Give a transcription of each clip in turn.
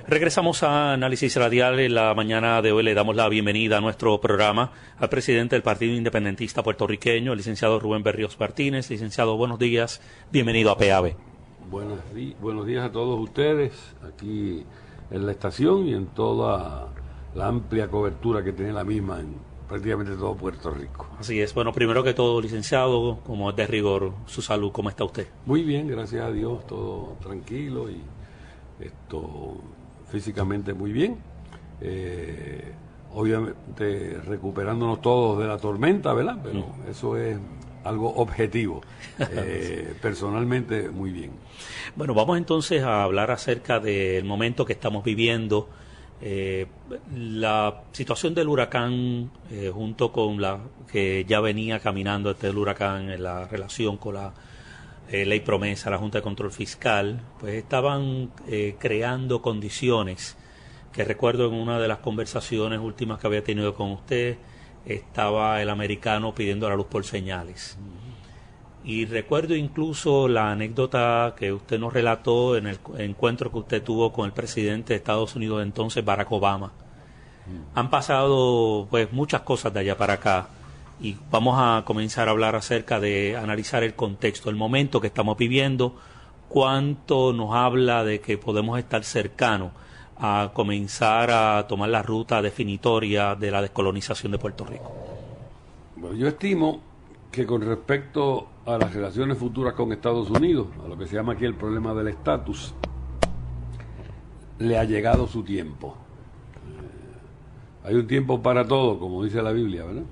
Regresamos a Análisis Radial. En la mañana de hoy le damos la bienvenida a nuestro programa al presidente del Partido Independentista Puertorriqueño, el licenciado Rubén Berríos Martínez. Licenciado, buenos días, bienvenido a PAB. Buenos días a todos ustedes, aquí en la estación y en toda la amplia cobertura que tiene la misma en prácticamente todo Puerto Rico. Así es. Bueno, primero que todo, licenciado, como es de rigor, su salud, ¿cómo está usted? Muy bien, gracias a Dios, todo tranquilo y físicamente muy bien. Obviamente recuperándonos todos de la tormenta, ¿verdad? Pero eso es algo objetivo. Personalmente muy bien. Bueno, vamos entonces a hablar acerca del momento que estamos viviendo. La situación del huracán, junto con la que ya venía caminando el huracán en la relación con la ley promesa, la Junta de Control Fiscal, pues estaban creando condiciones que recuerdo en una de las conversaciones últimas que había tenido con usted, estaba el americano pidiendo la luz por señales. Y recuerdo incluso la anécdota que usted nos relató en el encuentro que usted tuvo con el presidente de Estados Unidos de entonces, Barack Obama. Han pasado pues muchas cosas de allá para acá y vamos a comenzar a hablar acerca de analizar el contexto, el momento que estamos viviendo, cuánto nos habla de que podemos estar cercanos a comenzar a tomar la ruta definitoria de la descolonización de Puerto Rico. Bueno, yo estimo que con respecto a las relaciones futuras con Estados Unidos, a lo que se llama aquí el problema del estatus, le ha llegado su tiempo. Hay un tiempo para todo, como dice la Biblia, ¿verdad?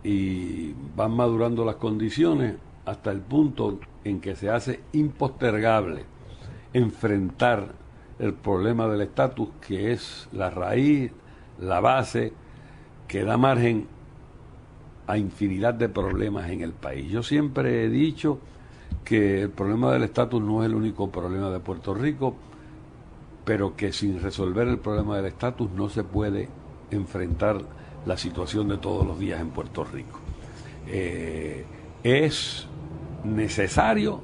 Y van madurando las condiciones hasta el punto en que se hace impostergable enfrentar el problema del estatus, que es la raíz, la base, que da margen a infinidad de problemas en el país. Yo siempre he dicho que el problema del estatus no es el único problema de Puerto Rico, pero que sin resolver el problema del estatus no se puede enfrentar la situación de todos los días en Puerto Rico. Es necesario,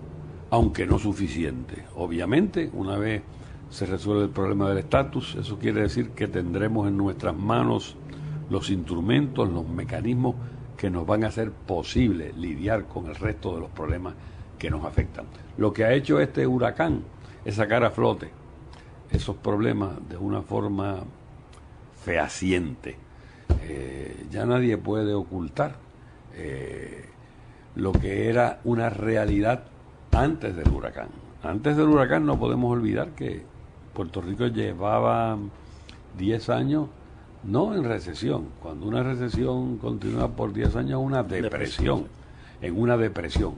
aunque no suficiente. Obviamente, una vez se resuelve el problema del estatus, eso quiere decir que tendremos en nuestras manos los instrumentos, los mecanismos que nos van a hacer posible lidiar con el resto de los problemas que nos afectan. Lo que ha hecho este huracán es sacar a flote esos problemas de una forma fehaciente. Ya nadie puede ocultar lo que era una realidad antes del huracán. Antes del huracán no podemos olvidar que Puerto Rico llevaba 10 años no en recesión. Cuando una recesión continúa por 10 años, una depresión. En una depresión.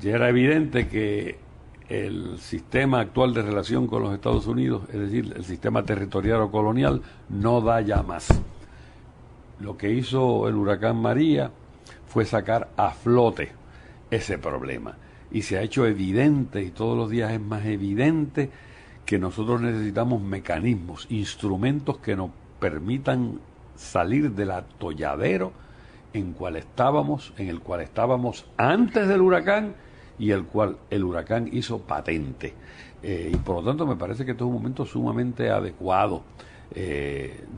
Ya era evidente que el sistema actual de relación con los Estados Unidos, es decir, el sistema territorial o colonial, no da ya más. Lo que hizo el huracán María fue sacar a flote ese problema. Y se ha hecho evidente, y todos los días es más evidente, que nosotros necesitamos mecanismos, instrumentos que nos permitan salir del atolladero en el cual estábamos antes del huracán y el cual el huracán hizo patente. Y por lo tanto me parece que este es un momento sumamente adecuado.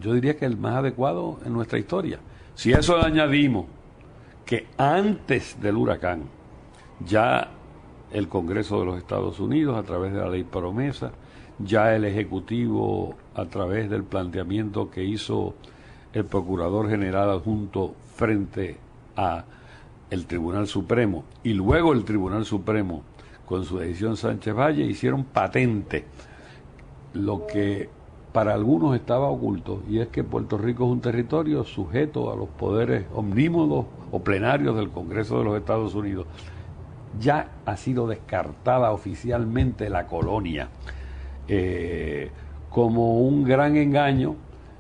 Yo diría que el más adecuado en nuestra historia. Si a eso le añadimos que antes del huracán ya el Congreso de los Estados Unidos, a través de la ley promesa, ya el Ejecutivo, a través del planteamiento que hizo el Procurador General Adjunto frente a el Tribunal Supremo, y luego el Tribunal Supremo, con su decisión Sánchez Valle, hicieron patente lo que para algunos estaba oculto, y es que Puerto Rico es un territorio sujeto a los poderes omnímodos o plenarios del Congreso de los Estados Unidos. Ya ha sido descartada oficialmente la colonia como un gran engaño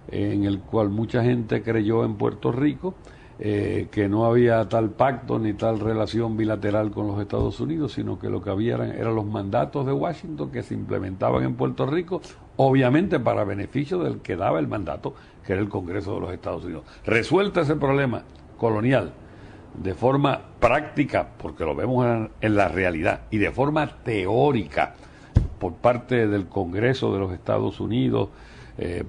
en el cual mucha gente creyó en Puerto Rico, que no había tal pacto ni tal relación bilateral con los Estados Unidos, sino que lo que había eran los mandatos de Washington que se implementaban en Puerto Rico, obviamente para beneficio del que daba el mandato, que era el Congreso de los Estados Unidos. Resuelto ese problema colonial de forma práctica, porque lo vemos en la realidad, y de forma teórica, por parte del Congreso de los Estados Unidos,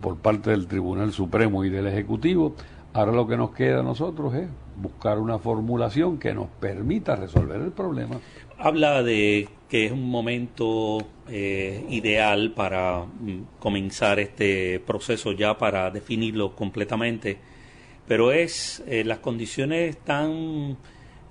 por parte del Tribunal Supremo y del Ejecutivo. Ahora lo que nos queda a nosotros es buscar una formulación que nos permita resolver el problema. Habla de que es un momento ideal para comenzar este proceso ya para definirlo completamente, pero las condiciones tan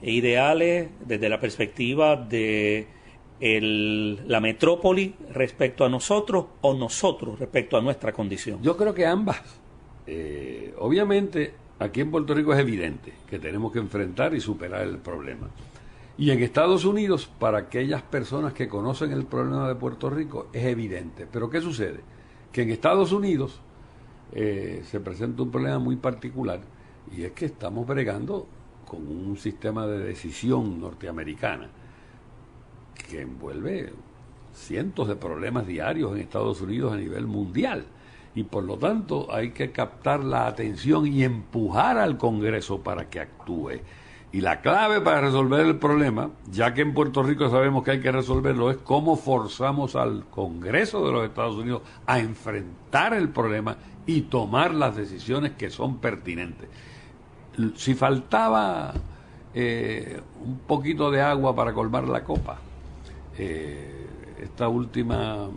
ideales desde la perspectiva de la metrópoli respecto a nosotros o nosotros respecto a nuestra condición. Yo creo que ambas. Obviamente, aquí en Puerto Rico es evidente que tenemos que enfrentar y superar el problema. Y en Estados Unidos, para aquellas personas que conocen el problema de Puerto Rico, es evidente. Pero ¿qué sucede? Que en Estados Unidos se presenta un problema muy particular, y es que estamos bregando con un sistema de decisión norteamericana que envuelve cientos de problemas diarios en Estados Unidos a nivel mundial. Y por lo tanto hay que captar la atención y empujar al Congreso para que actúe. Y la clave para resolver el problema, ya que en Puerto Rico sabemos que hay que resolverlo, es cómo forzamos al Congreso de los Estados Unidos a enfrentar el problema y tomar las decisiones que son pertinentes. Si faltaba un poquito de agua para colmar la copa, esta última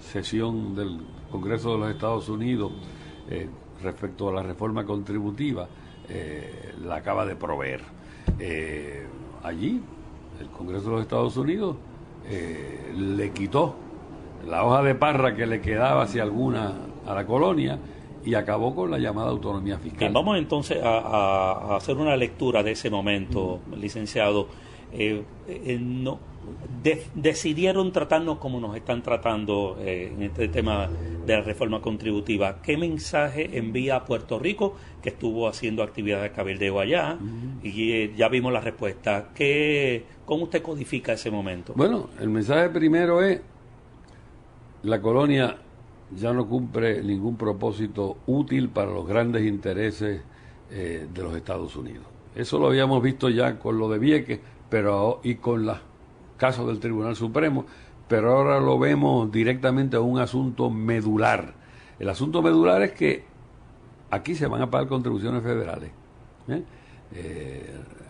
sesión del Congreso de los Estados Unidos respecto a la reforma contributiva la acaba de proveer. Allí el Congreso de los Estados Unidos le quitó la hoja de parra que le quedaba, si alguna, a la colonia, y acabó con la llamada autonomía fiscal. Bien, vamos entonces a hacer una lectura de ese momento, licenciado. Decidieron tratarnos como nos están tratando en este tema de la reforma contributiva. ¿Qué mensaje envía a Puerto Rico, que estuvo haciendo actividades de cabildeo allá? Y ya vimos la respuesta. ¿Cómo usted codifica ese momento? Bueno, el mensaje primero es: la colonia ya no cumple ningún propósito útil para los grandes intereses de los Estados Unidos. Eso lo habíamos visto ya con lo de Vieques, y con los casos del Tribunal Supremo, pero ahora lo vemos directamente a un asunto medular. El asunto medular es que aquí se van a pagar contribuciones federales.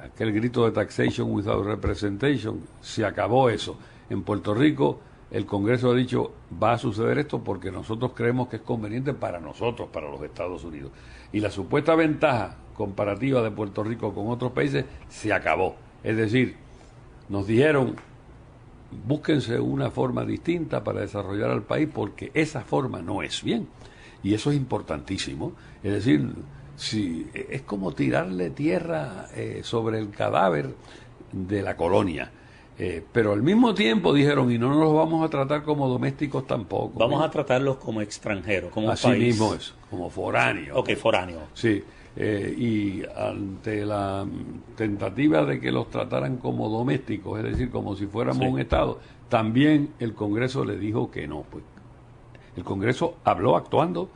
Aquel grito de taxation without representation, se acabó eso. En Puerto Rico el Congreso ha dicho: va a suceder esto porque nosotros creemos que es conveniente para nosotros, para los Estados Unidos. Y la supuesta ventaja comparativa de Puerto Rico con otros países se acabó. Es decir, nos dijeron: búsquense una forma distinta para desarrollar al país, porque esa forma no es bien. Y eso es importantísimo. Es decir, es como tirarle tierra sobre el cadáver de la colonia. Pero al mismo tiempo dijeron: y no nos los vamos a tratar como domésticos tampoco. Vamos a tratarlos como extranjeros, como así país. Mismo es, como foráneos. Ok, foráneo. Sí. Y ante la tentativa de que los trataran como domésticos, es decir, como si fuéramos un Estado, también el Congreso le dijo que no. Pues el Congreso habló actuando,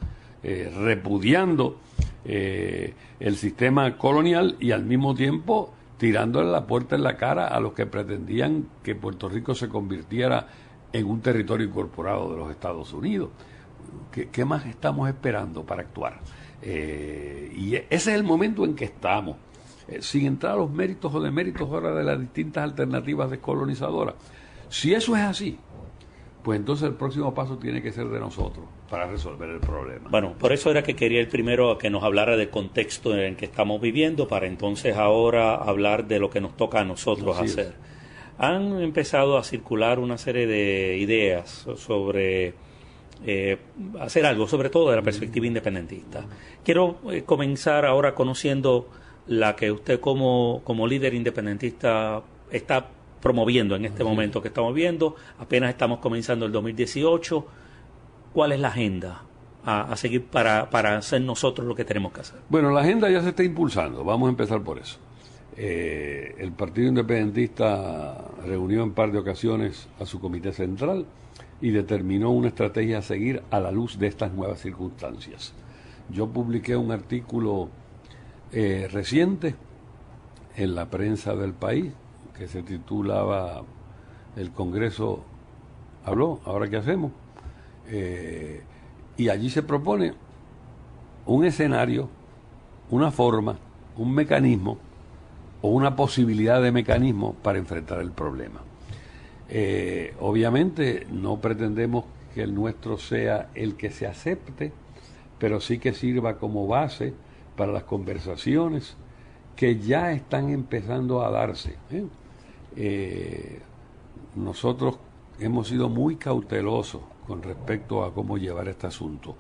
repudiando el sistema colonial y al mismo tiempo tirándole la puerta en la cara a los que pretendían que Puerto Rico se convirtiera en un territorio incorporado de los Estados Unidos. ¿Qué más estamos esperando para actuar? Y ese es el momento en que estamos, sin entrar a los méritos o deméritos ahora de las distintas alternativas descolonizadoras. Si eso es así, pues entonces el próximo paso tiene que ser de nosotros para resolver el problema. Bueno, por eso era que quería el primero que nos hablara del contexto en el que estamos viviendo, para entonces ahora hablar de lo que nos toca a nosotros hacer. Han empezado a circular una serie de ideas sobre hacer algo, sobre todo de la perspectiva independentista. Quiero comenzar ahora conociendo la que usted como líder independentista está promoviendo en este momento que estamos viendo. Apenas estamos comenzando el 2018. ¿Cuál es la agenda a seguir para hacer nosotros lo que tenemos que hacer? Bueno, la agenda ya se está impulsando. Vamos a empezar por eso. El Partido Independentista reunió en par de ocasiones a su comité central y determinó una estrategia a seguir a la luz de estas nuevas circunstancias. Yo publiqué un artículo reciente en la prensa del país que se titulaba: el Congreso habló, ¿ahora qué hacemos? Y allí se propone un escenario, una forma, un mecanismo o una posibilidad de mecanismo para enfrentar el problema. Obviamente no pretendemos que el nuestro sea el que se acepte, pero sí que sirva como base para las conversaciones que ya están empezando a darse. Nosotros hemos sido muy cautelosos con respecto a cómo llevar este asunto.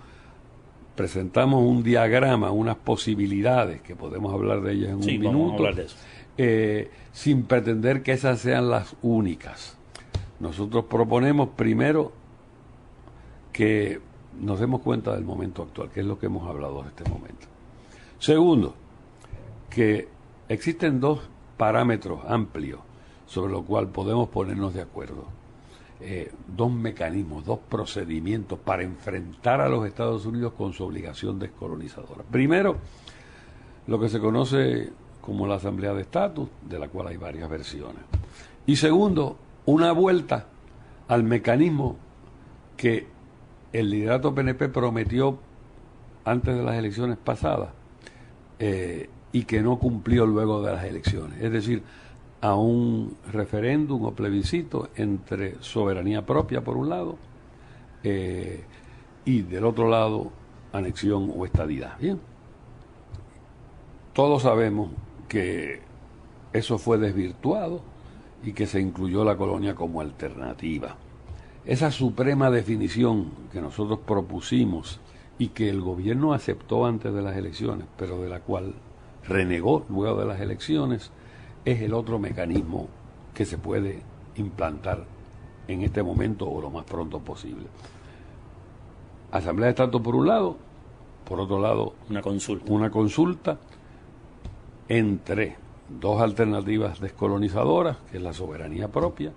Presentamos un diagrama, unas posibilidades, que podemos hablar de ellas en un minuto, vamos a hablar de eso. Sin pretender que esas sean las únicas. Nosotros proponemos primero que nos demos cuenta del momento actual, que es lo que hemos hablado en este momento. Segundo, que existen dos parámetros amplios sobre los cuales podemos ponernos de acuerdo. Dos mecanismos, dos procedimientos para enfrentar a los Estados Unidos con su obligación descolonizadora. Primero, lo que se conoce como la Asamblea de Estatus, de la cual hay varias versiones. Y segundo, una vuelta al mecanismo que el liderato PNP prometió antes de las elecciones pasadas y que no cumplió luego de las elecciones. Es decir, a un referéndum o plebiscito entre soberanía propia por un lado y del otro lado anexión o estadidad. Bien, todos sabemos que eso fue desvirtuado y que se incluyó la colonia como alternativa. Esa suprema definición que nosotros propusimos y que el gobierno aceptó antes de las elecciones, pero de la cual renegó luego de las elecciones, es el otro mecanismo que se puede implantar en este momento o lo más pronto posible. Asamblea de Estatus por un lado, por otro lado una consulta entre dos alternativas descolonizadoras, que es la soberanía propia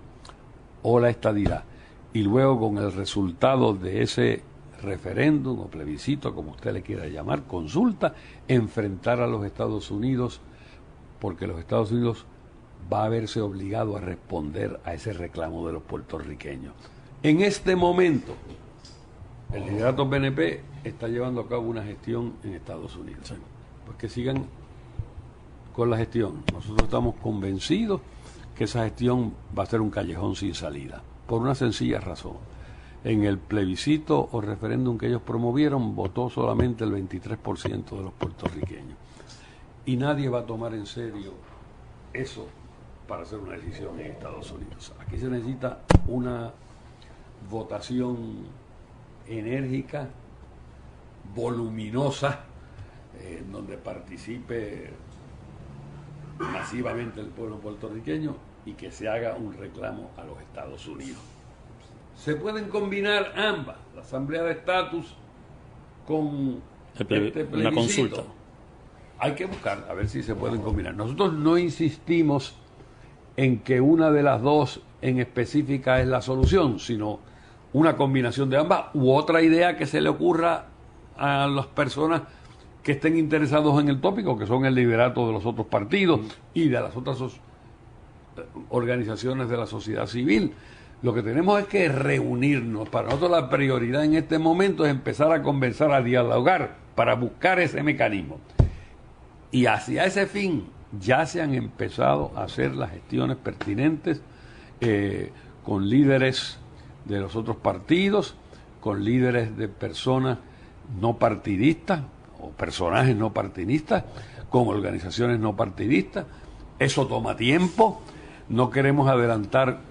o la estadidad, y luego con el resultado de ese referéndum o plebiscito, como usted le quiera llamar, consulta, enfrentar a los Estados Unidos, porque los Estados Unidos va a verse obligado a responder a ese reclamo de los puertorriqueños. En este momento, el liderato PNP está llevando a cabo una gestión en Estados Unidos. Sí. Pues que sigan con la gestión. Nosotros estamos convencidos que esa gestión va a ser un callejón sin salida, por una sencilla razón. En el plebiscito o referéndum que ellos promovieron, votó solamente el 23% de los puertorriqueños. Y nadie va a tomar en serio eso para hacer una decisión en Estados Unidos. Aquí se necesita una votación enérgica, voluminosa, en donde participe masivamente el pueblo puertorriqueño y que se haga un reclamo a los Estados Unidos. Se pueden combinar ambas, la Asamblea de Estatus con una consulta. Hay que buscar a ver si se pueden combinar. Nosotros no insistimos en que una de las dos en específica es la solución, sino una combinación de ambas u otra idea que se le ocurra a las personas que estén interesados en el tópico, que son el liderato de los otros partidos y de las otras organizaciones de la sociedad civil. Lo que tenemos es que reunirnos. Para nosotros la prioridad en este momento es empezar a conversar, a dialogar, para buscar ese mecanismo. Y hacia ese fin ya se han empezado a hacer las gestiones pertinentes con líderes de los otros partidos, con líderes de personas no partidistas o personajes no partidistas, con organizaciones no partidistas. Eso toma tiempo. No queremos adelantar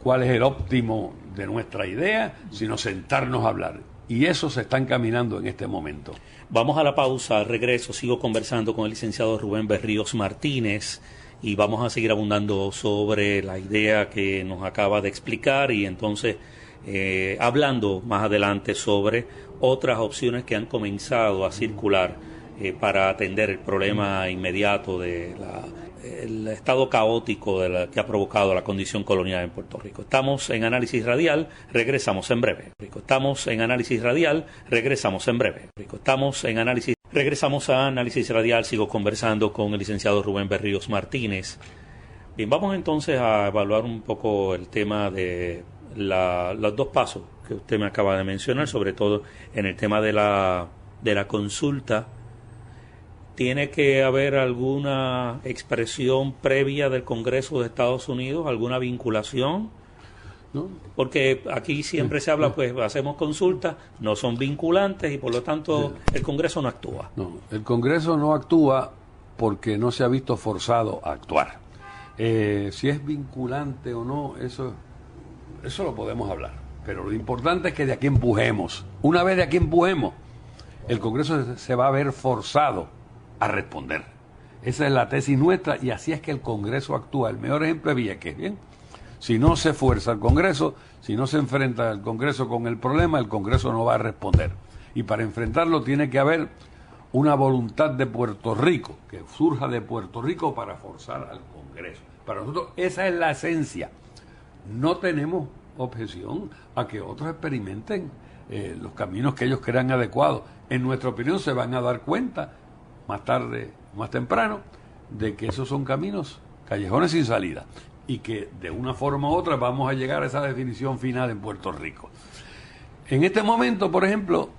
cuál es el óptimo de nuestra idea, sino sentarnos a hablar. Y eso se está encaminando en este momento. Vamos a la pausa, al regreso sigo conversando con el licenciado Rubén Berríos Martínez y vamos a seguir abundando sobre la idea que nos acaba de explicar y entonces hablando más adelante sobre otras opciones que han comenzado a circular para atender el problema inmediato de el estado caótico que ha provocado la condición colonial en Puerto Rico. Estamos en Análisis Radial, regresamos en breve. Estamos en Análisis Radial, regresamos en breve. Regresamos a Análisis Radial, sigo conversando con el licenciado Rubén Berríos Martínez. Bien, vamos entonces a evaluar un poco el tema de los dos pasos que usted me acaba de mencionar, sobre todo en el tema de la consulta. ¿Tiene que haber alguna expresión previa del Congreso de Estados Unidos, alguna vinculación? ¿No? Porque aquí siempre se habla, pues hacemos consultas, no son vinculantes y por lo tanto el Congreso no actúa. No, el Congreso no actúa porque no se ha visto forzado a actuar. Si es vinculante o no, eso lo podemos hablar. Pero lo importante es que de aquí empujemos. Una vez de aquí empujemos, el Congreso se va a ver forzado a responder. Esa es la tesis nuestra y así es que el Congreso actúa. El mejor ejemplo es Vieques, ¿bien? Si no se fuerza el Congreso, si no se enfrenta el Congreso con el problema, el Congreso no va a responder. Y para enfrentarlo tiene que haber una voluntad de Puerto Rico, que surja de Puerto Rico para forzar al Congreso. Para nosotros esa es la esencia. No tenemos objeción a que otros experimenten los caminos que ellos crean adecuados. En nuestra opinión se van a dar cuenta más tarde, más temprano, de que esos son caminos, callejones sin salida, y que de una forma u otra vamos a llegar a esa definición final en Puerto Rico. En este momento, por ejemplo,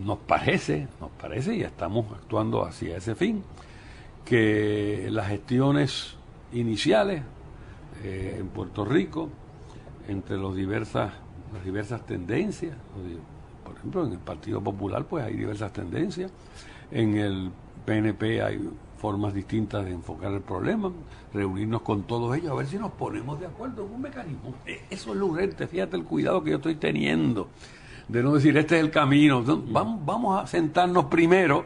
nos parece, y estamos actuando hacia ese fin, que las gestiones iniciales en Puerto Rico, entre las diversas tendencias, por ejemplo, en el Partido Popular pues hay diversas tendencias, en el PNP hay formas distintas de enfocar el problema, reunirnos con todos ellos a ver si nos ponemos de acuerdo en un mecanismo. Eso es lo urgente, fíjate el cuidado que yo estoy teniendo de no decir este es el camino. Vamos a sentarnos primero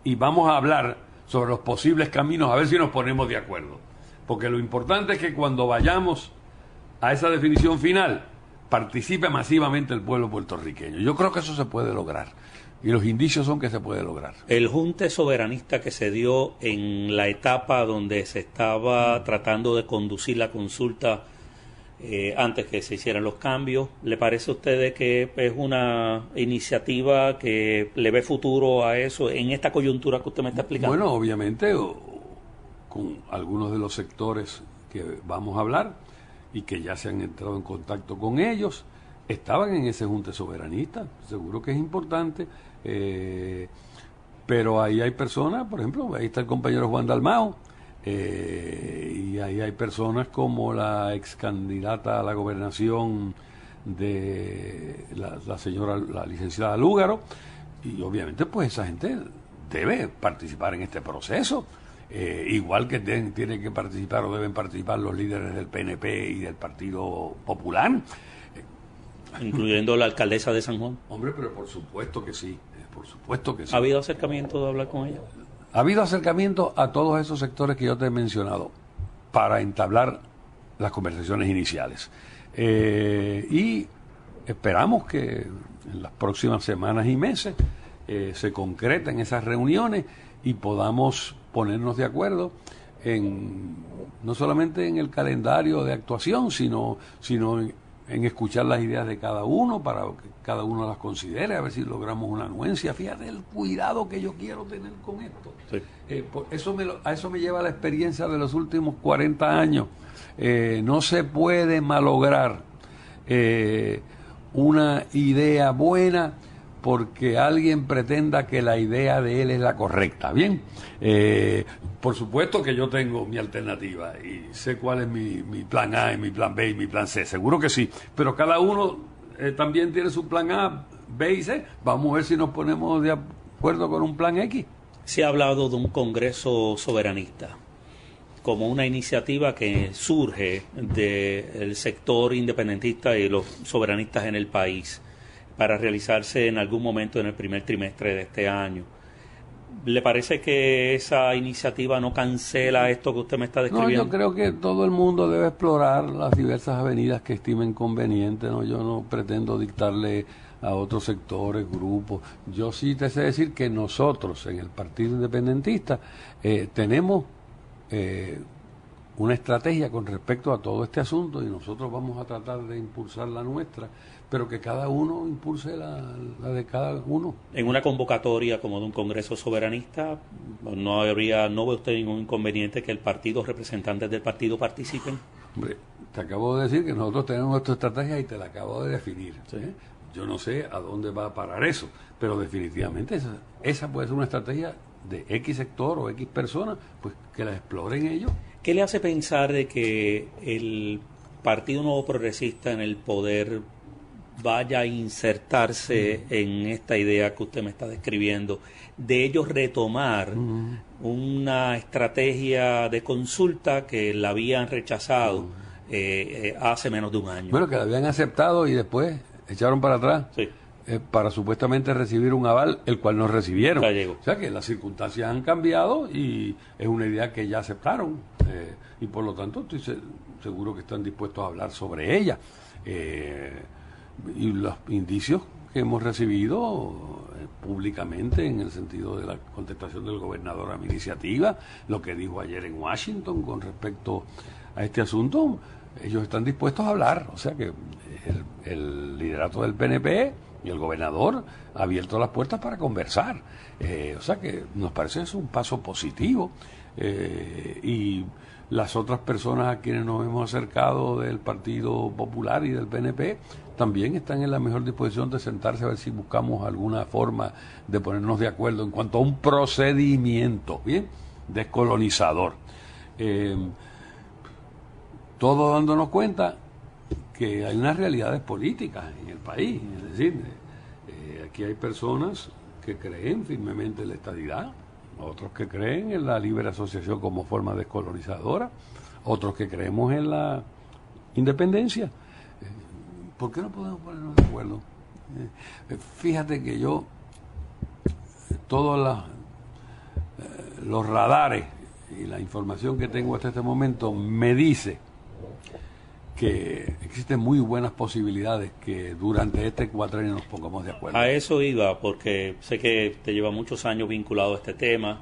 y vamos a hablar sobre los posibles caminos a ver si nos ponemos de acuerdo, porque lo importante es que cuando vayamos a esa definición final participe masivamente el pueblo puertorriqueño. Yo creo que eso se puede lograr. Y los indicios son que se puede lograr. El junte soberanista que se dio en la etapa donde se estaba tratando de conducir la consulta antes que se hicieran los cambios, ¿le parece a usted que es una iniciativa que le ve futuro a eso en esta coyuntura que usted me está explicando? Bueno, obviamente, con algunos de los sectores que vamos a hablar y que ya se han entrado en contacto con ellos, estaban en ese junte soberanista, seguro que es importante, pero ahí hay personas, por ejemplo, ahí está el compañero Juan Dalmau, y ahí hay personas como la ex candidata a la gobernación de la señora, la licenciada Lúgaro, y obviamente pues esa gente debe participar en este proceso. Igual que tienen que participar o deben participar los líderes del PNP y del Partido Popular. Incluyendo la alcaldesa de San Juan. Hombre, pero por supuesto que sí, por supuesto que sí. ¿Ha habido acercamiento de hablar con ella? Ha habido acercamiento a todos esos sectores que yo te he mencionado para entablar las conversaciones iniciales. Y esperamos que en las próximas semanas y meses se concreten esas reuniones y podamos ponernos de acuerdo no solamente en el calendario de actuación, sino en escuchar las ideas de cada uno para que cada uno las considere, a ver si logramos una anuencia. Fíjate el cuidado que yo quiero tener con esto. Sí. A eso me lleva la experiencia de los últimos 40 años. No se puede malograr una idea buena porque alguien pretenda que la idea de él es la correcta. Bien, por supuesto que yo tengo mi alternativa y sé cuál es mi plan A, y mi plan B y mi plan C, seguro que sí, pero cada uno también tiene su plan A, B y C. Vamos a ver si nos ponemos de acuerdo con un plan X. Se ha hablado de un Congreso soberanista como una iniciativa que surge del sector independentista y los soberanistas en el país, para realizarse en algún momento en el primer trimestre de este año. ¿Le parece que esa iniciativa no cancela esto que usted me está describiendo? No, yo creo que todo el mundo debe explorar las diversas avenidas que estimen convenientes, ¿no? Yo no pretendo dictarle a otros sectores, grupos. Yo sí te sé decir que nosotros en el Partido Independentista tenemos una estrategia con respecto a todo este asunto y nosotros vamos a tratar de impulsar la nuestra, pero que cada uno impulse la de cada uno. En una convocatoria como de un Congreso soberanista, ¿no ve usted ningún inconveniente que el partido, representantes del partido participen? Hombre, te acabo de decir que nosotros tenemos nuestra estrategia y te la acabo de definir. Sí. Yo no sé a dónde va a parar eso, pero definitivamente esa puede ser una estrategia de X sector o X persona, pues que la exploren ellos. ¿Qué le hace pensar de que el Partido Nuevo Progresista en el poder vaya a insertarse en esta idea que usted me está describiendo, de ellos retomar una estrategia de consulta que la habían rechazado hace menos de un año? Bueno, que la habían aceptado y después echaron para atrás. Sí. Para supuestamente recibir un aval, el cual no recibieron. Ya llegó. O sea que las circunstancias han cambiado y es una idea que ya aceptaron. Y por lo tanto estoy seguro que están dispuestos a hablar sobre ella. Y los indicios que hemos recibido públicamente en el sentido de la contestación del gobernador a mi iniciativa, lo que dijo ayer en Washington con respecto a este asunto, ellos están dispuestos a hablar. O sea que el liderato del PNP y el gobernador ha abierto las puertas para conversar. O sea que nos parece que es un paso positivo. Y las otras personas a quienes nos hemos acercado del Partido Popular y del PNP también están en la mejor disposición de sentarse a ver si buscamos alguna forma de ponernos de acuerdo en cuanto a un procedimiento, ¿bien?, descolonizador. Todos dándonos cuenta que hay unas realidades políticas en el país, es decir, aquí hay personas que creen firmemente en la estadidad, otros que creen en la libre asociación como forma descolonizadora, otros que creemos en la independencia. ¿Por qué no podemos ponernos de acuerdo? Fíjate que yo, todos los radares y la información que tengo hasta este momento me dice que existen muy buenas posibilidades que durante este cuatrienio nos pongamos de acuerdo. A eso iba, porque sé que te lleva muchos años vinculado a este tema,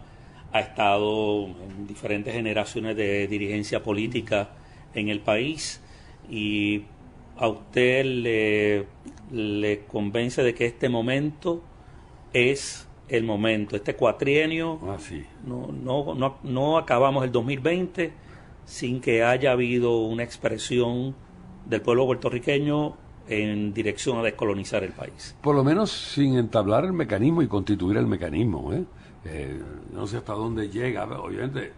ha estado en diferentes generaciones de dirigencia política en el país, y a usted le convence de que este momento es el momento, este cuatrienio. Sí. No acabamos el 2020 sin que haya habido una expresión del pueblo puertorriqueño en dirección a descolonizar el país. Por lo menos sin entablar el mecanismo y constituir el mecanismo. No sé hasta dónde llega, obviamente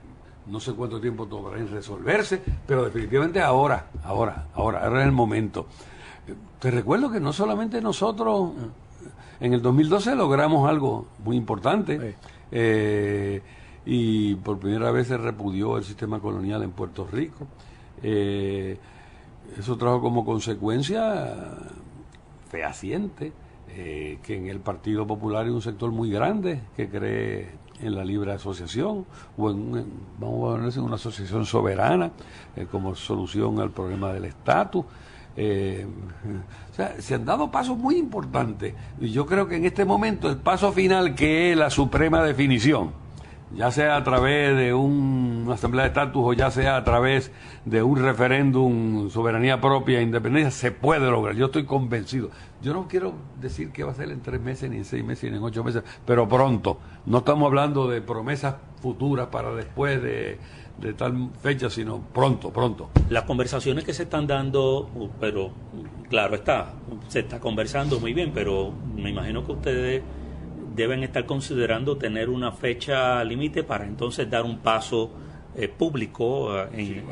no sé cuánto tiempo tomará en resolverse, pero definitivamente ahora es el momento. Te recuerdo que no solamente nosotros, en el 2012 logramos algo muy importante. Sí. Y por primera vez se repudió el sistema colonial en Puerto Rico. Eso trajo como consecuencia fehaciente que en el Partido Popular hay un sector muy grande que cree en la libre asociación o vamos a ponerse en una asociación soberana como solución al problema del estatus. O sea, se han dado pasos muy importantes y yo creo que en este momento el paso final, que es la suprema definición, ya sea a través de una asamblea de estatus o ya sea a través de un referéndum, soberanía propia, independencia, se puede lograr. Yo estoy convencido. Yo no quiero decir que va a ser en 3 meses, ni en 6 meses, ni en 8 meses, pero pronto. No estamos hablando de promesas futuras para después de tal fecha, sino pronto. Las conversaciones que se están dando, pero claro está, se está conversando muy bien, pero me imagino que ustedes deben estar considerando tener una fecha límite para entonces dar un paso público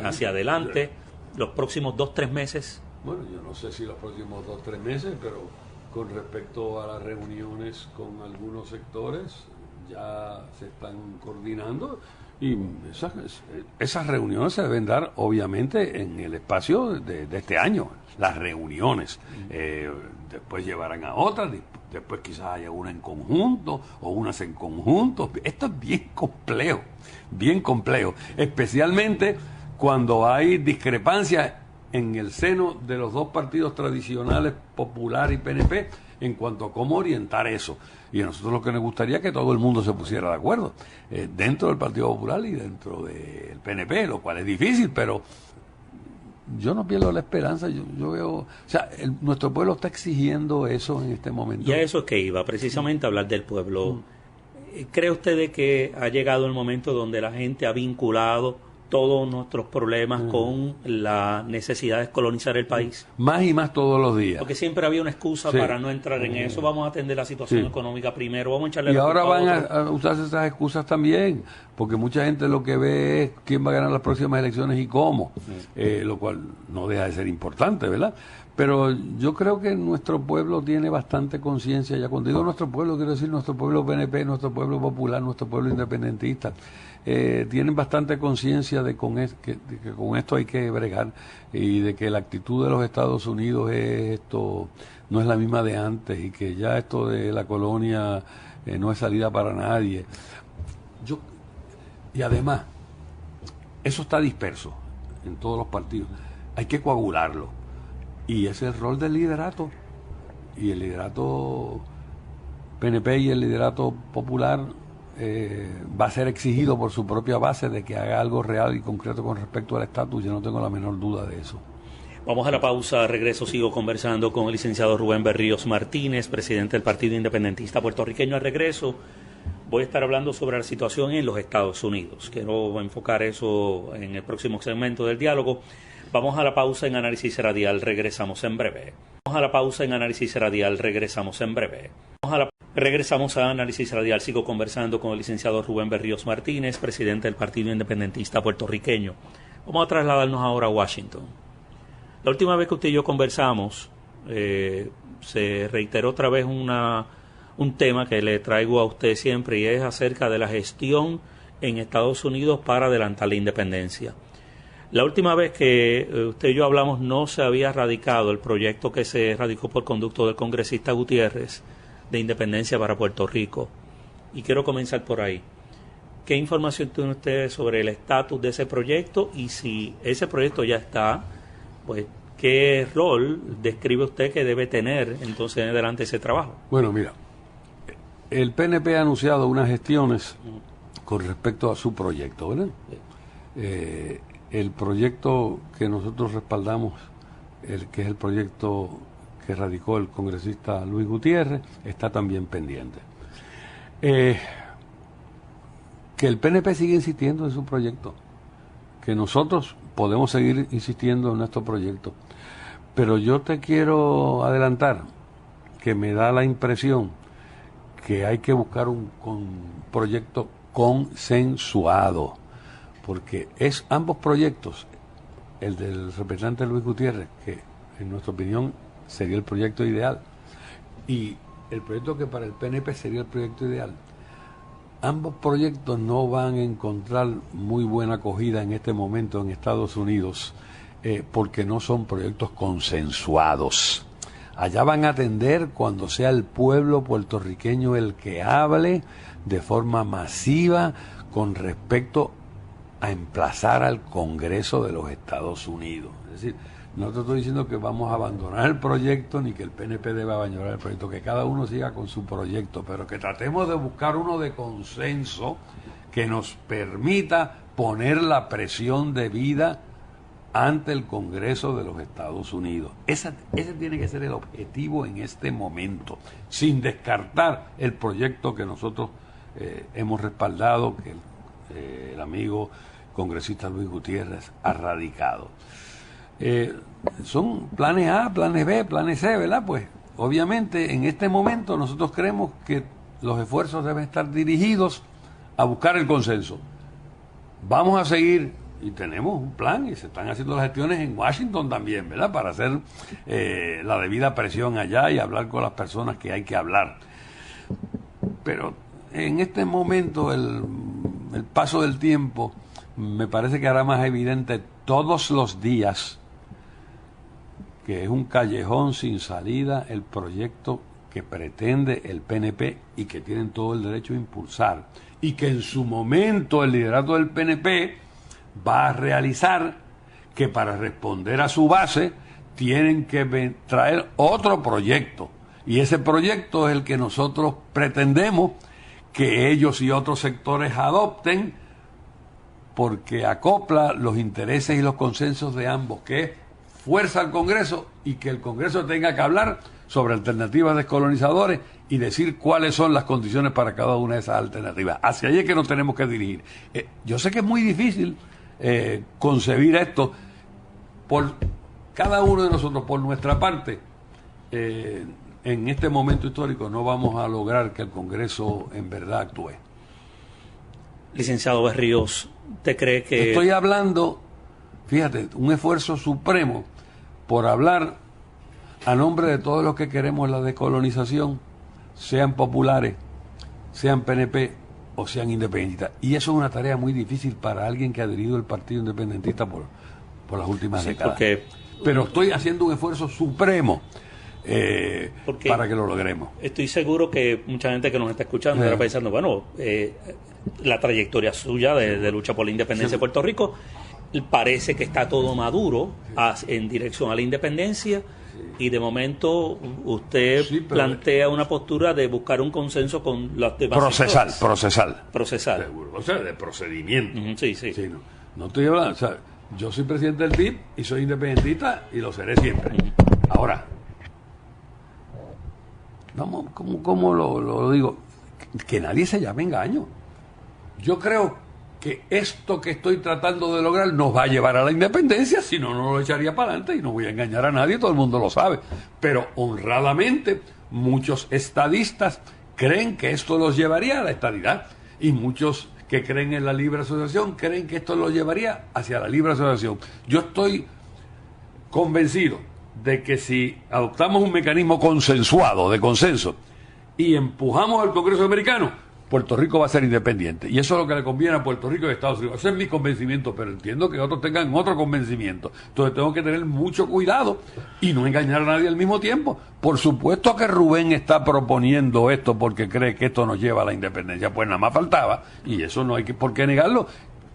hacia adelante, los próximos 2-3 meses. Bueno, yo no sé si los próximos 2-3 meses, pero con respecto a las reuniones con algunos sectores, ya se están coordinando y esas reuniones se deben dar obviamente en el espacio de este año, las reuniones. Después llevarán a otras, después quizás haya una en conjunto o unas en conjunto. Esto es bien complejo, especialmente cuando hay discrepancias en el seno de los dos partidos tradicionales, Popular y PNP, en cuanto a cómo orientar eso. Y a nosotros lo que nos gustaría es que todo el mundo se pusiera de acuerdo, dentro del Partido Popular y dentro del PNP, lo cual es difícil, pero yo no pierdo la esperanza. Yo veo, o sea, nuestro pueblo está exigiendo eso en este momento. Y a eso es que iba, precisamente a hablar del pueblo. ¿Cree usted de que ha llegado el momento donde la gente ha vinculado todos nuestros problemas con la necesidad de descolonizar el país? Más y más todos los días. Porque siempre había una excusa para no entrar en eso. Vamos a atender la situación económica primero, vamos a echarle y la ahora culpa van a a usarse esas excusas también, porque mucha gente lo que ve es quién va a ganar las próximas elecciones y cómo, lo cual no deja de ser importante, ¿verdad? Pero yo creo que nuestro pueblo tiene bastante conciencia. Ya cuando digo nuestro pueblo, quiero decir nuestro pueblo PNP, nuestro pueblo popular, nuestro pueblo independentista. Tienen bastante conciencia de que con esto hay que bregar, y de que la actitud de los Estados Unidos no es la misma de antes, y que ya esto de la colonia no es salida para nadie. Y además, eso está disperso en todos los partidos. Hay que coagularlo. Y ese es el rol del liderato. Y el liderato PNP y el liderato popular va a ser exigido por su propia base de que haga algo real y concreto con respecto al estatus. Yo no tengo la menor duda de eso. Vamos a la pausa, regreso, sigo conversando con el licenciado Rubén Berríos Martínez, presidente del Partido Independentista Puertorriqueño. Al regreso voy a estar hablando sobre la situación en los Estados Unidos. Quiero enfocar eso en el próximo segmento del diálogo. Vamos a la pausa en Análisis Radial, regresamos en breve. Regresamos a Análisis Radial, sigo conversando con el licenciado Rubén Berríos Martínez, presidente del Partido Independentista Puertorriqueño. Vamos a trasladarnos ahora a Washington. La última vez que usted y yo conversamos, se reiteró otra vez un tema que le traigo a usted siempre, y es acerca de la gestión en Estados Unidos para adelantar la independencia. La última vez que usted y yo hablamos no se había radicado el proyecto que se radicó por conducto del congresista Gutiérrez de independencia para Puerto Rico. Y quiero comenzar por ahí. ¿Qué información tiene usted sobre el estatus de ese proyecto? Y si ese proyecto ya está, pues, ¿qué rol describe usted que debe tener entonces en adelante ese trabajo? Bueno, mira, el PNP ha anunciado unas gestiones con respecto a su proyecto, ¿verdad? El proyecto que nosotros respaldamos, que es el proyecto que radicó el congresista Luis Gutiérrez, está también pendiente. Que el PNP sigue insistiendo en su proyecto, que nosotros podemos seguir insistiendo en nuestro proyecto, pero yo te quiero adelantar que me da la impresión que hay que buscar un proyecto consensuado, porque ambos proyectos, el del representante Luis Gutiérrez, que en nuestra opinión sería el proyecto ideal, y el proyecto que para el PNP sería el proyecto ideal, ambos proyectos no van a encontrar muy buena acogida en este momento en Estados Unidos, porque no son proyectos consensuados. Allá van a atender cuando sea el pueblo puertorriqueño el que hable de forma masiva con respecto a emplazar al Congreso de los Estados Unidos. Es decir, no te estoy diciendo que vamos a abandonar el proyecto ni que el PNP deba abandonar el proyecto, que cada uno siga con su proyecto, pero que tratemos de buscar uno de consenso que nos permita poner la presión debida ante el Congreso de los Estados Unidos. Ese tiene que ser el objetivo en este momento, sin descartar el proyecto que nosotros hemos respaldado, que el amigo congresista Luis Gutiérrez ha radicado. Son planes A, planes B, planes C, ¿verdad? Pues obviamente en este momento nosotros creemos que los esfuerzos deben estar dirigidos a buscar el consenso. Vamos a seguir, y tenemos un plan, y se están haciendo las gestiones en Washington también, ¿verdad? Para hacer la debida presión allá y hablar con las personas que hay que hablar. Pero en este momento el paso del tiempo me parece que hará más evidente todos los días que es un callejón sin salida el proyecto que pretende el PNP y que tienen todo el derecho a impulsar, y que en su momento el liderato del PNP va a realizar, que para responder a su base tienen que traer otro proyecto, y ese proyecto es el que nosotros pretendemos que ellos y otros sectores adopten, porque acopla los intereses y los consensos de ambos, que es fuerza al Congreso y que el Congreso tenga que hablar sobre alternativas descolonizadores y decir cuáles son las condiciones para cada una de esas alternativas. Hacia allí es que nos tenemos que dirigir. Yo sé que es muy difícil concebir esto por cada uno de nosotros, por nuestra parte. En este momento histórico no vamos a lograr que el Congreso en verdad actúe. Licenciado Berríos, ¿usted cree que...? Estoy hablando, fíjate, un esfuerzo supremo por hablar a nombre de todos los que queremos la descolonización, sean populares, sean PNP o sean independentistas. Y eso es una tarea muy difícil para alguien que ha adherido al Partido Independentista por las últimas décadas. Pero estoy haciendo un esfuerzo supremo para que lo logremos. Estoy seguro que mucha gente que nos está escuchando está pensando, bueno, la trayectoria suya de lucha por la independencia de Puerto Rico parece que está todo maduro en dirección a la independencia, y de momento usted plantea una postura de buscar un consenso con las demás procesal. Seguro. O sea, de procedimiento. Sí, no estoy hablando, o sea, yo soy presidente del PIB y soy independentista y lo seré siempre. Ahora, vamos, ¿cómo lo digo? Que nadie se llame engaño. Yo creo que esto que estoy tratando de lograr nos va a llevar a la independencia, si no, no lo echaría para adelante y no voy a engañar a nadie, todo el mundo lo sabe. Pero honradamente, muchos estadistas creen que esto los llevaría a la estadidad, y muchos que creen en la libre asociación creen que esto los llevaría hacia la libre asociación. Yo estoy convencido de que si adoptamos un mecanismo consensuado, de consenso, y empujamos al Congreso americano, Puerto Rico va a ser independiente. Y eso es lo que le conviene a Puerto Rico y a Estados Unidos. Ese es mi convencimiento, pero entiendo que otros tengan otro convencimiento. Entonces tengo que tener mucho cuidado y no engañar a nadie al mismo tiempo. Por supuesto que Rubén está proponiendo esto porque cree que esto nos lleva a la independencia. Pues nada más faltaba, y eso no hay por qué negarlo.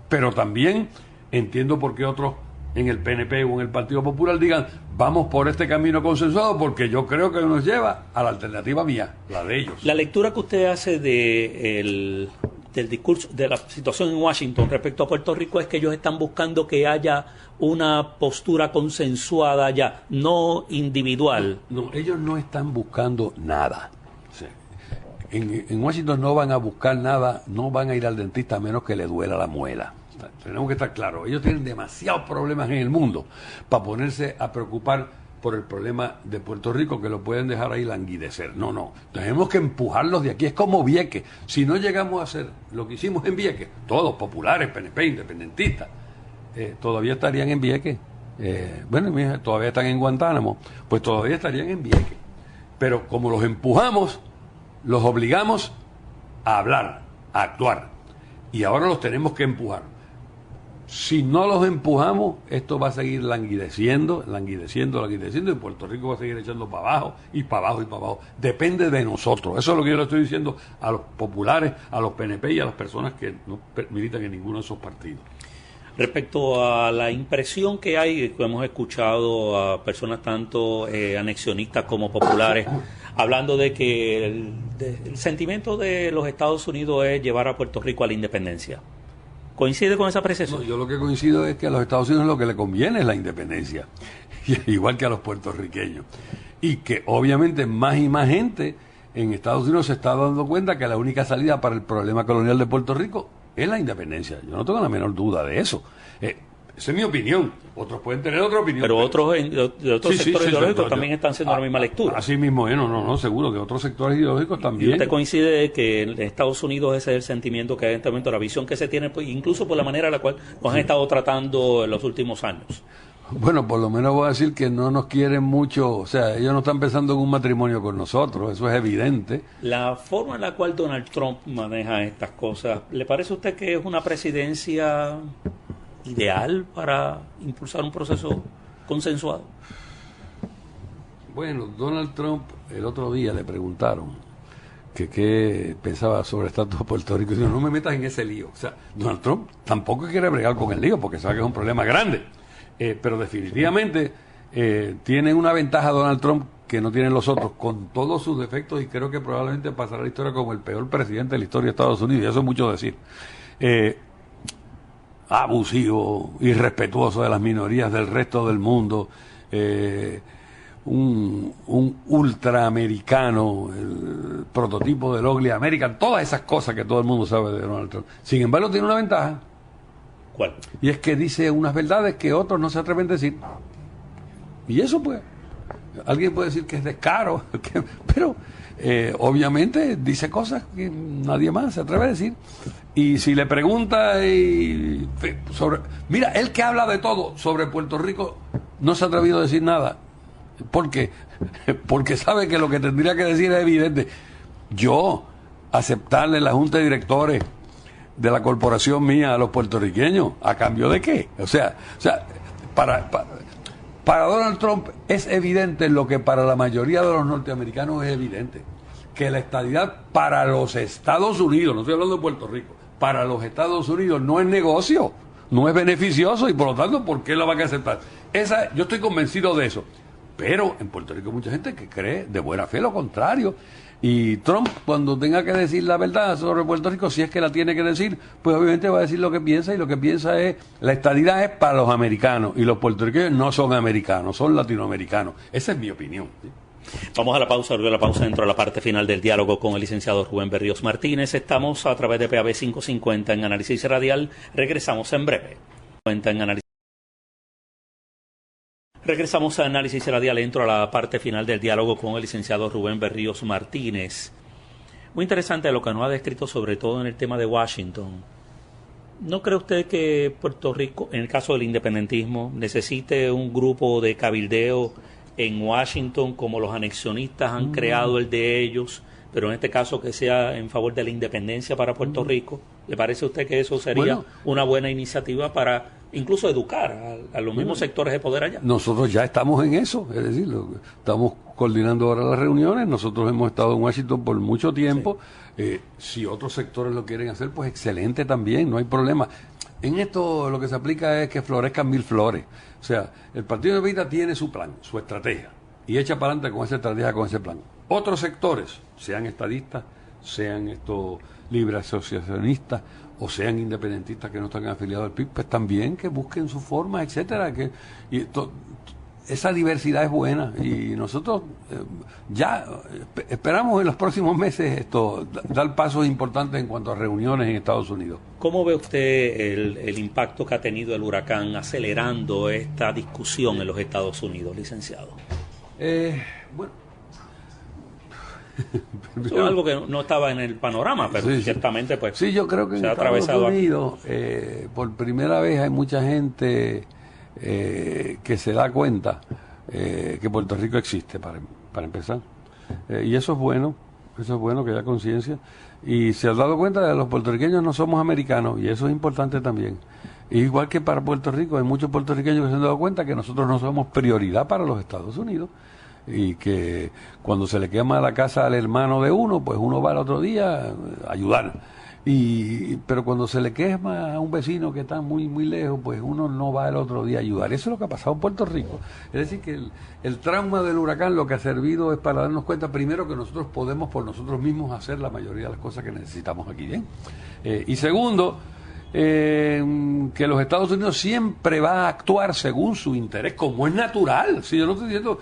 Pero también entiendo por qué otros en el PNP o en el Partido Popular digan, vamos por este camino consensuado, porque yo creo que nos lleva a la alternativa mía, la de ellos. La lectura que usted hace del discurso, de la situación en Washington respecto a Puerto Rico, es que ellos están buscando que haya una postura consensuada ya, no individual. No, ellos no están buscando nada. Sí. En Washington no van a buscar nada, no van a ir al dentista a menos que le duela la muela. Tenemos que estar claros, ellos tienen demasiados problemas en el mundo para ponerse a preocupar por el problema de Puerto Rico, que lo pueden dejar ahí languidecer. No, tenemos que empujarlos de aquí. Es como Vieques. Si no llegamos a hacer lo que hicimos en Vieques, todos populares, PNP, independentistas, todavía estarían en Vieques. Todavía están en Guantánamo, pues todavía estarían en Vieques. Pero como los empujamos, los obligamos a hablar, a actuar, y ahora los tenemos que empujar. Si no los empujamos, esto va a seguir languideciendo, y Puerto Rico va a seguir echando para abajo, y para abajo, y para abajo. Depende de nosotros. Eso es lo que yo le estoy diciendo a los populares, a los PNP y a las personas que no militan en ninguno de esos partidos. Respecto a la impresión que hay, que hemos escuchado a personas tanto anexionistas como populares, hablando de que el sentimiento de los Estados Unidos es llevar a Puerto Rico a la independencia. ¿Coincide con esa apreciación? No, yo lo que coincido es que a los Estados Unidos lo que le conviene es la independencia, igual que a los puertorriqueños. Y que obviamente más y más gente en Estados Unidos se está dando cuenta que la única salida para el problema colonial de Puerto Rico es la independencia. Yo no tengo la menor duda de eso. Esa es mi opinión. Otros pueden tener otra opinión. Pero otros sectores ideológicos también están haciendo la misma lectura. Así mismo, no, seguro que otros sectores ideológicos también. ¿Y usted coincide que en Estados Unidos ese es el sentimiento que hay en este momento, la visión que se tiene, pues, incluso por la manera en la cual nos han estado tratando en los últimos años? Bueno, por lo menos voy a decir que no nos quieren mucho, o sea, ellos no están pensando en un matrimonio con nosotros, eso es evidente. La forma en la cual Donald Trump maneja estas cosas, ¿le parece a usted que es una presidencia ideal para impulsar un proceso consensuado? Bueno, Donald Trump, el otro día le preguntaron que qué pensaba sobre el estatus de Puerto Rico, y dijo, no me metas en ese lío. O sea, Donald Trump tampoco quiere bregar con el lío, porque sabe que es un problema grande. Pero definitivamente tiene una ventaja Donald Trump que no tienen los otros, con todos sus defectos, y creo que probablemente pasará a la historia como el peor presidente de la historia de Estados Unidos, y eso es mucho decir. Abusivo, irrespetuoso de las minorías del resto del mundo, un ultraamericano, el prototipo del Ugly American, todas esas cosas que todo el mundo sabe de Donald Trump. Sin embargo, tiene una ventaja, ¿Cuál? Y es que dice unas verdades que otros no se atreven a decir. Y eso pues, alguien puede decir que es descaro, pero obviamente dice cosas que nadie más se atreve a decir. Y si le pregunta mira, él que habla de todo sobre Puerto Rico no se ha atrevido a decir nada. ¿Por qué? Porque sabe que lo que tendría que decir es evidente. Yo aceptarle la junta de directores de la corporación mía a los puertorriqueños, ¿a cambio de qué? O sea, para Donald Trump es evidente lo que para la mayoría de los norteamericanos es evidente, que la estadidad para los Estados Unidos, no estoy hablando de Puerto Rico, para los Estados Unidos no es negocio, no es beneficioso y por lo tanto, ¿por qué la van a aceptar? Yo estoy convencido de eso. Pero en Puerto Rico hay mucha gente que cree de buena fe lo contrario. Y Trump, cuando tenga que decir la verdad sobre Puerto Rico, si es que la tiene que decir, pues obviamente va a decir lo que piensa, y lo que piensa es, la estadidad es para los americanos, y los puertorriqueños no son americanos, son latinoamericanos. Esa es mi opinión, ¿sí? Vamos a la pausa, dentro de la parte final del diálogo con el licenciado Rubén Berríos Martínez. Estamos a través de PAB 550 en Análisis Radial. Regresamos en breve. Regresamos a Análisis Radial, entro a la parte final del diálogo con el licenciado Rubén Berríos Martínez. Muy interesante lo que nos ha descrito, sobre todo en el tema de Washington. ¿No cree usted que Puerto Rico, en el caso del independentismo, necesite un grupo de cabildeo en Washington, como los anexionistas han creado el de ellos, pero en este caso que sea en favor de la independencia para Puerto Rico? ¿Le parece a usted que eso sería una buena iniciativa para incluso educar a los mismos sectores de poder allá? Nosotros ya estamos en eso, es decir, estamos coordinando ahora las reuniones. Nosotros hemos estado en Washington por mucho tiempo. Sí. Si otros sectores lo quieren hacer, pues excelente también, no hay problema. En esto lo que se aplica es que florezcan mil flores. O sea, el Partido Demócrata tiene su plan, su estrategia, y echa para adelante con esa estrategia, con ese plan. Otros sectores, sean estadistas, sean estos libre asociacionistas, o sean independentistas que no están afiliados al PIB, pues también que busquen su forma, etcétera. Esa diversidad es buena, y nosotros ya esperamos en los próximos meses dar pasos importantes en cuanto a reuniones en Estados Unidos. ¿Cómo ve usted el impacto que ha tenido el huracán acelerando esta discusión en los Estados Unidos, licenciado? Bueno, eso es algo que no estaba en el panorama, pero sí, ciertamente pues sí, yo creo que en Estados Unidos por primera vez hay mucha gente que se da cuenta que Puerto Rico existe, para empezar, y eso es bueno que haya conciencia, y se ha dado cuenta de que los puertorriqueños no somos americanos, y eso es importante también. Igual que para Puerto Rico hay muchos puertorriqueños que se han dado cuenta que nosotros no somos prioridad para los Estados Unidos, y que cuando se le quema la casa al hermano de uno, pues uno va al otro día a ayudar. Pero cuando se le quema a un vecino que está muy muy lejos, pues uno no va el otro día a ayudar. Eso es lo que ha pasado en Puerto Rico. Es decir, que el trauma del huracán lo que ha servido es para darnos cuenta, primero, que nosotros podemos por nosotros mismos hacer la mayoría de las cosas que necesitamos aquí, ¿bien? Y segundo, que los Estados Unidos siempre va a actuar según su interés, como es natural. Si yo no estoy diciendo,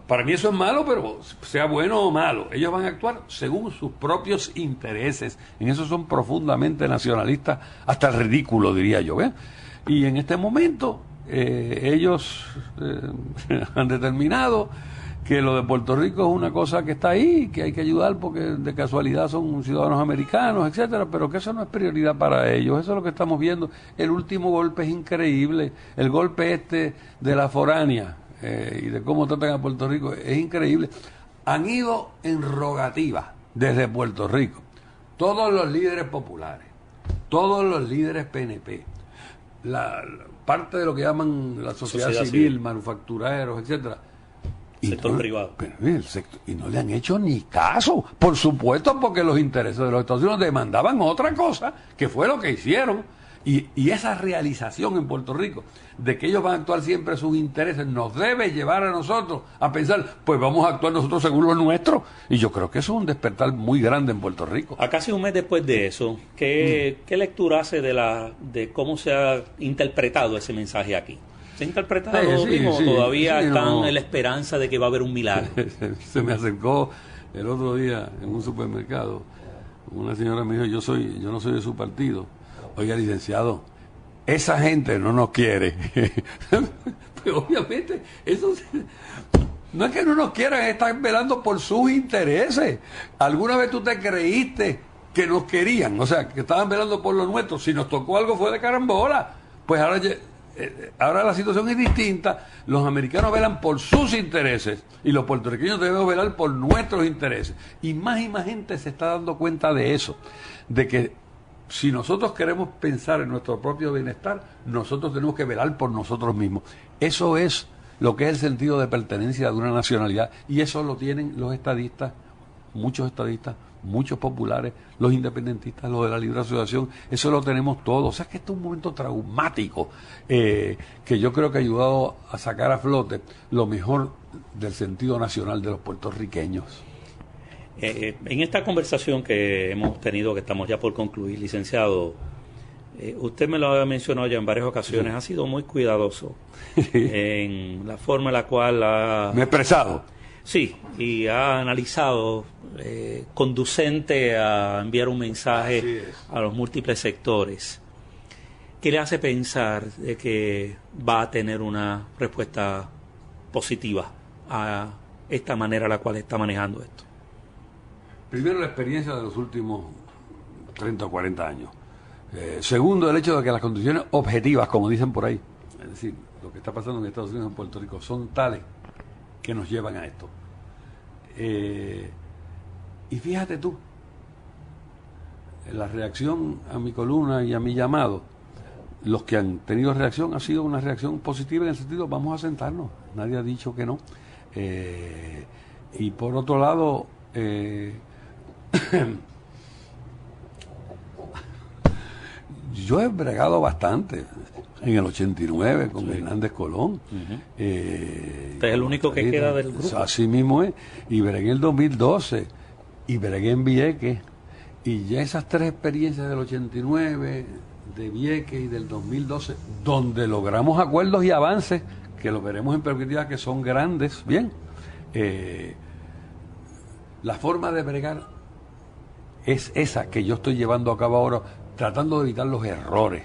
para mí eso es malo, pero sea bueno o malo, ellos van a actuar según sus propios intereses. En eso son profundamente nacionalistas, hasta el ridículo, diría yo, ¿ves? Y en este momento ellos han determinado que lo de Puerto Rico es una cosa que está ahí, que hay que ayudar porque de casualidad son ciudadanos americanos, etcétera, pero que eso no es prioridad para ellos. Eso es lo que estamos viendo. El último golpe es increíble, el golpe de la foránea y de cómo tratan a Puerto Rico es increíble. Han ido en rogativa desde Puerto Rico todos los líderes populares, todos los líderes PNP, la parte de lo que llaman la sociedad civil, manufactureros, etcétera. Sector privado. Y no le han hecho ni caso, por supuesto, porque los intereses de los Estados Unidos demandaban otra cosa, que fue lo que hicieron. Y esa realización en Puerto Rico de que ellos van a actuar siempre sus intereses nos debe llevar a nosotros a pensar, pues vamos a actuar nosotros según lo nuestro. Y yo creo que eso es un despertar muy grande en Puerto Rico. A casi un mes después de eso, ¿qué lectura hace de cómo se ha interpretado ese mensaje aquí? ¿Se ha interpretado lo mismo? ¿Todavía están en la esperanza de que va a haber un milagro? Se me acercó el otro día en un supermercado una señora, me dijo, yo no soy de su partido. Oiga, licenciado, esa gente no nos quiere. Pues obviamente, eso no es que no nos quieran, están velando por sus intereses. ¿Alguna vez tú te creíste que nos querían? O sea, que estaban velando por lo nuestro. Si nos tocó algo fue de carambola. Pues ahora la situación es distinta. Los americanos velan por sus intereses y los puertorriqueños debemos velar por nuestros intereses. Y más gente se está dando cuenta de eso, de que si nosotros queremos pensar en nuestro propio bienestar, nosotros tenemos que velar por nosotros mismos. Eso es lo que es el sentido de pertenencia de una nacionalidad, y eso lo tienen los estadistas, muchos populares, los independentistas, los de la libre asociación. Eso lo tenemos todos. O sea que este es un momento traumático que yo creo que ha ayudado a sacar a flote lo mejor del sentido nacional de los puertorriqueños. En esta conversación que hemos tenido, que estamos ya por concluir, licenciado, usted me lo ha mencionado ya en varias ocasiones, ha sido muy cuidadoso en la forma en la cual me he expresado. Sí, y ha analizado, conducente a enviar un mensaje a los múltiples sectores. ¿Qué le hace pensar de que va a tener una respuesta positiva a esta manera a la cual está manejando esto? Primero, la experiencia de los últimos 30 o 40 años. Segundo, el hecho de que las condiciones objetivas, como dicen por ahí, es decir, lo que está pasando en Estados Unidos y en Puerto Rico, son tales que nos llevan a esto. Y fíjate tú, la reacción a mi columna y a mi llamado, los que han tenido reacción ha sido una reacción positiva en el sentido, vamos a sentarnos, nadie ha dicho que no. Y por otro lado, yo he bregado bastante en el 89 con Hernández Colón. Usted es el único que queda del grupo. Así mismo es. Y bregué en el 2012 y bregué en Vieques. Y ya esas tres experiencias del 89, de Vieques y del 2012, donde logramos acuerdos y avances, que lo veremos en perspectiva, que son grandes, bien. La forma de bregar es esa que yo estoy llevando a cabo ahora, tratando de evitar los errores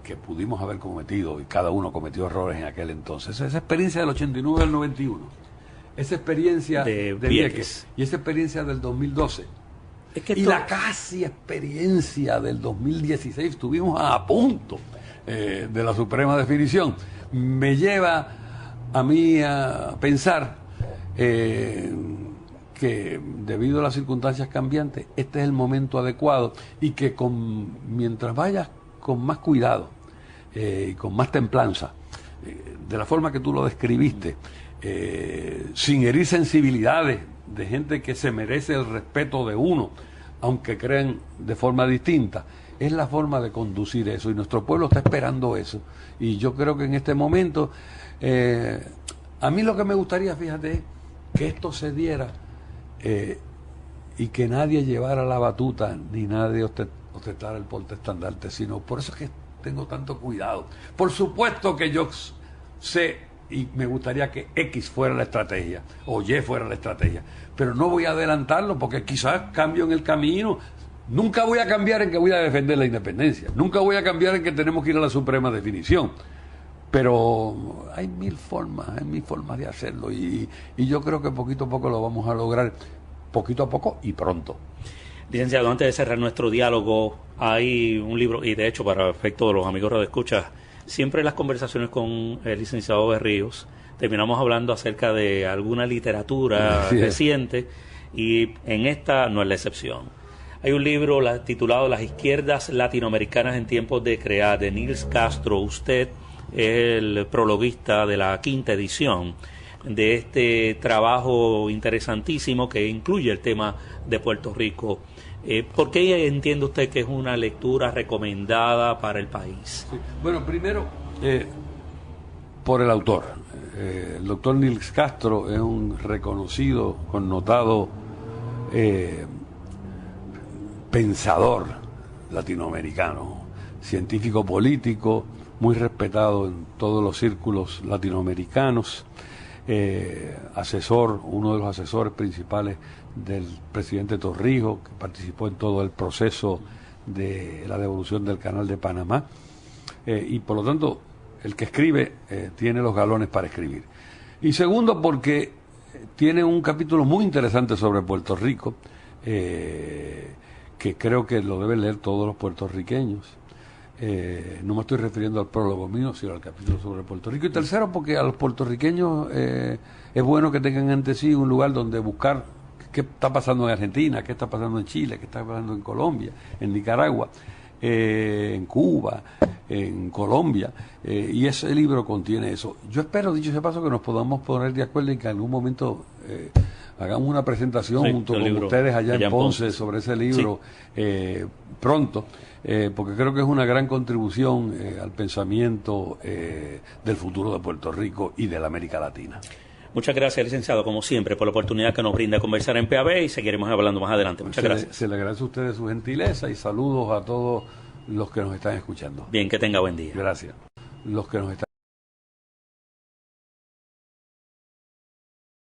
que pudimos haber cometido, y cada uno cometió errores en aquel entonces. Esa experiencia del 89 al 91, esa experiencia de Vieques y esa experiencia del 2012, y la casi experiencia del 2016, estuvimos a punto de la suprema definición, me lleva a mí a pensar que debido a las circunstancias cambiantes, este es el momento adecuado, y que mientras vayas con más cuidado y con más templanza, de la forma que tú lo describiste, sin herir sensibilidades de gente que se merece el respeto de uno, aunque crean de forma distinta, es la forma de conducir eso, y nuestro pueblo está esperando eso. Y yo creo que en este momento, a mí lo que me gustaría, fíjate, es que esto se diera y que nadie llevara la batuta, ni nadie ostentara el portaestandarte, sino por eso es que tengo tanto cuidado. Por supuesto que yo sé y me gustaría que X fuera la estrategia o Y fuera la estrategia, pero no voy a adelantarlo porque quizás cambio en el camino. Nunca voy a cambiar en que voy a defender la independencia, nunca voy a cambiar en que tenemos que ir a la suprema definición, pero hay mil formas de hacerlo, y yo creo que poquito a poco lo vamos a lograr, poquito a poco y pronto. Licenciado, antes de cerrar nuestro diálogo, hay un libro, y de hecho para efecto de los amigos radioescuchas, siempre en las conversaciones con el licenciado Berríos terminamos hablando acerca de alguna literatura reciente, y en esta no es la excepción. Hay un libro titulado Las izquierdas latinoamericanas en tiempos de CREA, de Nils Castro. Usted es el prologuista de la 5ª edición de este trabajo interesantísimo que incluye el tema de Puerto Rico. ¿Por qué entiende usted que es una lectura recomendada para el país? Sí. Bueno, primero, por el autor. El doctor Nils Castro es un reconocido, connotado pensador latinoamericano, científico político, muy respetado en todos los círculos latinoamericanos, asesor, uno de los asesores principales del presidente Torrijos, que participó en todo el proceso de la devolución del Canal de Panamá. y por lo tanto el que escribe tiene los galones para escribir. Y segundo, porque tiene un capítulo muy interesante sobre Puerto Rico, que creo que lo deben leer todos los puertorriqueños. No me estoy refiriendo al prólogo mío, sino al capítulo sobre Puerto Rico. Y tercero, porque a los puertorriqueños es bueno que tengan ante sí un lugar donde buscar qué está pasando en Argentina, qué está pasando en Chile, qué está pasando en Colombia, en Nicaragua, en Cuba, en Colombia, y ese libro contiene eso. Yo espero, dicho ese paso, que nos podamos poner de acuerdo en que en algún momento hagamos una presentación junto con ustedes allá en Ponce sobre ese libro pronto, porque creo que es una gran contribución al pensamiento del futuro de Puerto Rico y de la América Latina. Muchas gracias, licenciado, como siempre, por la oportunidad que nos brinda conversar en PAB, y seguiremos hablando más adelante. Muchas gracias. Se le agradece a ustedes su gentileza y saludos a todos los que nos están escuchando. Bien, que tenga buen día. Gracias. Los que nos están